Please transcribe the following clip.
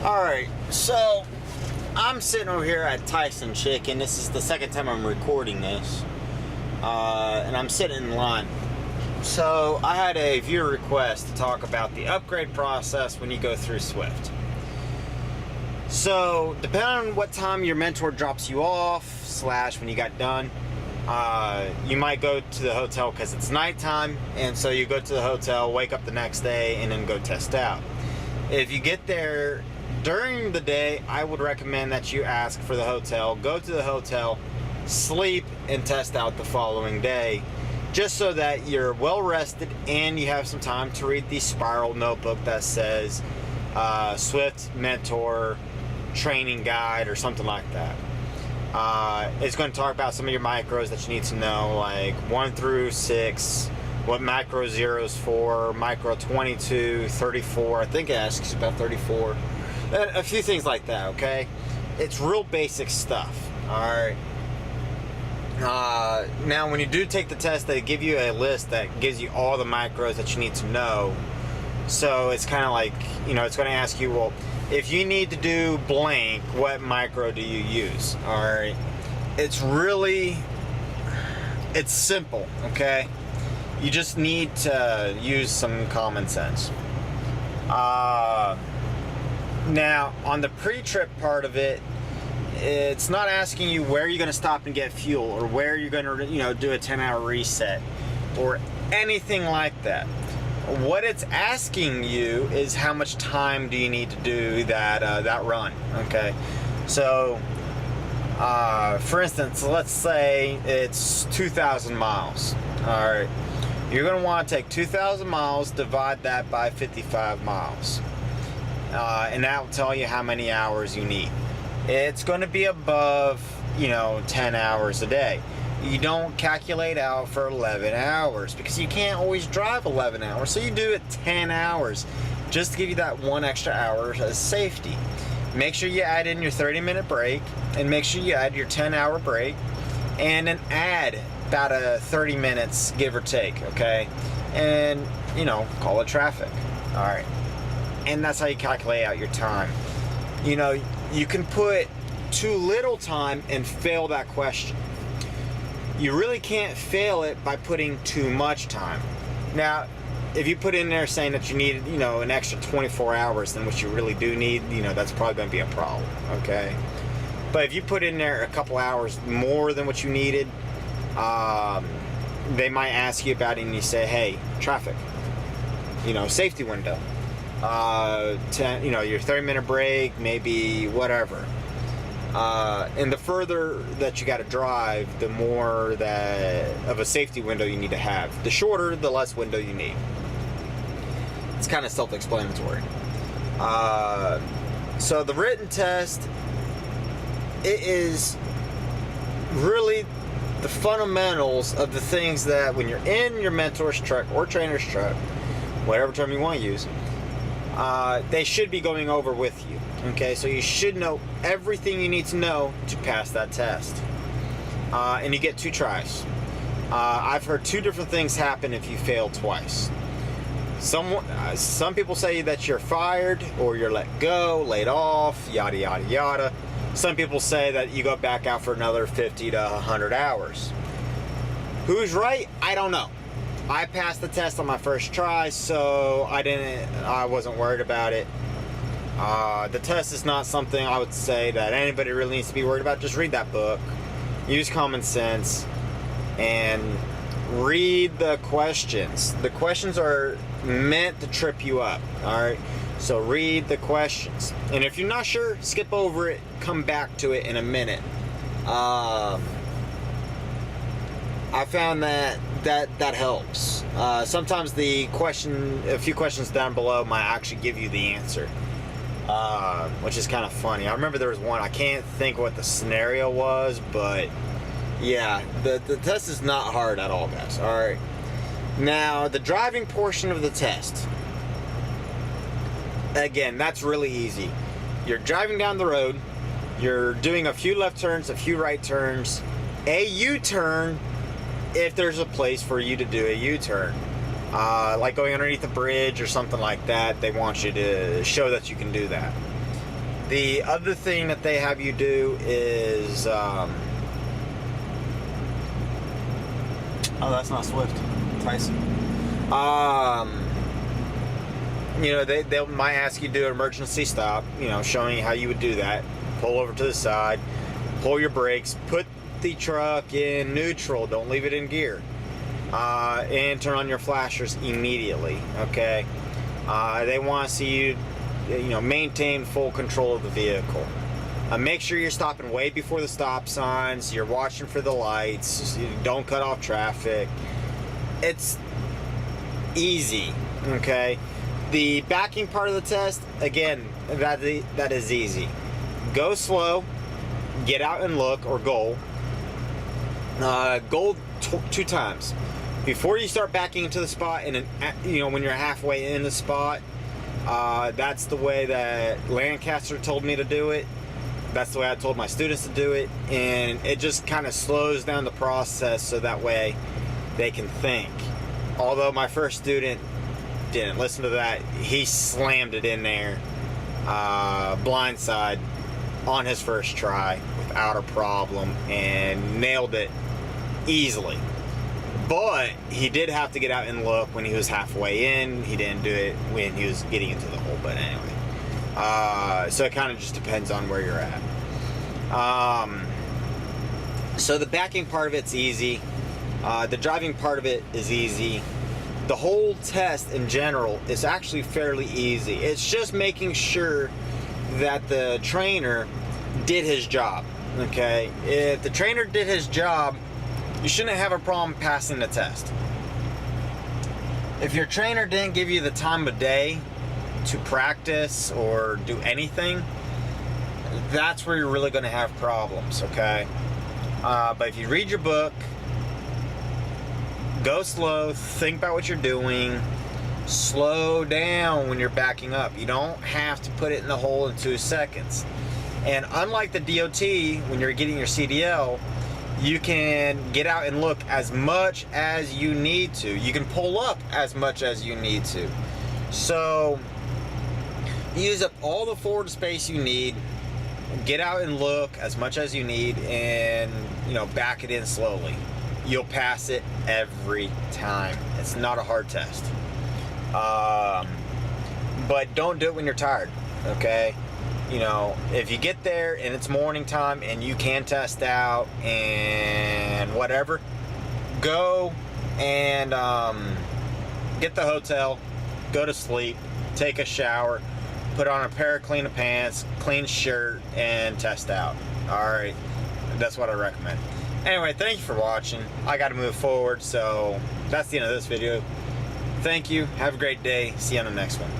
Alright, so I'm sitting over here at Tyson Chicken. This is the second time I'm recording this. And I'm sitting in line. So I had a viewer request to talk about the upgrade process when you go through Swift. So depending on what time your mentor drops you off, / when you got done, you might go to the hotel because it's nighttime, and so you go to the hotel, wake up the next day, and then go test out. If you get there during the day, I would recommend that you ask for the hotel, go to the hotel, sleep, and test out the following day, just so that you're well rested and you have some time to read the spiral notebook that says Swift Mentor Training Guide or something like that. It's going to talk about some of your micros that you need to know, like 1 through 6, what micro 0 is for, micro 22, 34, I think it asks about 34, a few things like that, okay? It's real basic stuff, alright? Now when you do take the test, they give you a list that gives you all the micros that you need to know. So it's kind of like, you know, it's going to ask you, well, if you need to do blank, what micro do you use? Alright, it's simple, okay? You just need to use some common sense. Now, on the pre-trip part of it, it's not asking you where you're going to stop and get fuel, or where you're going to, you know, do a 10-hour reset, or anything like that. What it's asking you is how much time do you need to do that run, okay? So, for instance, let's say it's 2,000 miles, all right? You're going to want to take 2,000 miles, divide that by 55 miles, and that will tell you how many hours you need. It's going to be above, 10 hours a day. You don't calculate out for 11 hours because you can't always drive 11 hours. So you do it 10 hours just to give you that 1 extra hour as safety. Make sure you add in your 30-minute break, and make sure you add your 10-hour break, and then add about 30 minutes, give or take, okay? And, call it traffic. All right. And that's how you calculate out your time. You can put too little time and fail that question. You really can't fail it by putting too much time. Now, if you put in there saying that you need, an extra 24 hours than what you really do need, that's probably going to be a problem, okay? But if you put in there a couple hours more than what you needed, they might ask you about it, and you say, hey, traffic, safety window, your 30-minute break, maybe whatever. And the further that you got to drive, the more of a safety window you need to have. The shorter, the less window you need. It's kind of self-explanatory. So the written test, it is really the fundamentals of the things that when you're in your mentor's truck or trainer's truck, whatever term you want to use, they should be going over with you. Okay, so you should know everything you need to know to pass that test. And you get 2 tries. I've heard 2 different things happen if you fail twice. Some people say that you're fired, or you're let go, laid off, yada, yada, yada. Some people say that you go back out for another 50 to 100 hours. Who's right? I don't know. I passed the test on my first try, so I wasn't worried about it. The test is not something I would say that anybody really needs to be worried about. Just read that book, use common sense, and read the questions. The questions are meant to trip you up, alright? So read the questions. And if you're not sure, skip over it, come back to it in a minute. I found that helps. Sometimes a few questions down below might actually give you the answer. Which is kind of funny. I remember there was one, I can't think what the scenario was, but yeah, the test is not hard at all, guys. Alright. Now, the driving portion of the test. Again, that's really easy. You're driving down the road, you're doing a few left turns, a few right turns, a U-turn, if there's a place for you to do a U-turn. Like going underneath a bridge or something like that, they want you to show that you can do that. The other thing that they have you do is, oh, that's not Swift, Tyson. You know, they might ask you to do an emergency stop, you know, showing you how you would do that. Pull over to the side, pull your brakes, put the truck in neutral, don't leave it in gear, and turn on your flashers immediately, okay? They want to see you, you know, maintain full control of the vehicle. Make sure you're stopping way before the stop signs, you're watching for the lights, don't cut off traffic. It's easy, okay? The backing part of the test, again, that is easy. Go slow, get out and look, or goal. Goal 2 times. Before you start backing into the spot, and you know, when you're halfway in the spot, that's the way that Lancaster told me to do it. That's the way I told my students to do it, and it just kind of slows down the process so that way they can think. Although my first student didn't listen to that, he slammed it in there blindside on his first try without a problem and nailed it easily. But he did have to get out and look when he was halfway in. He didn't do it when he was getting into the hole, but anyway. So it kind of just depends on where you're at. So the backing part of it's easy. The driving part of it is easy. The whole test in general is actually fairly easy. It's just making sure that the trainer did his job, okay? If the trainer did his job, you shouldn't have a problem passing the test. If your trainer didn't give you the time of day to practice or do anything, that's where you're really going to have problems, okay? But if you read your book, go slow, think about what you're doing, slow down when you're backing up. You don't have to put it in the hole in 2 seconds. And unlike the DOT, when you're getting your CDL, you can get out and look as much as you need to. You can pull up as much as you need to. So use up all the forward space you need, get out and look as much as you need, and, you know, back it in slowly. You'll pass it every time. It's not a hard test. But don't do it when you're tired, okay? You know, if you get there and it's morning time and you can test out and whatever, go and get the hotel, go to sleep, take a shower, put on a pair of clean pants, clean shirt, and test out. Alright, that's what I recommend. Anyway, thank you for watching. I got to move forward, so that's the end of this video. Thank you. Have a great day. See you on the next one.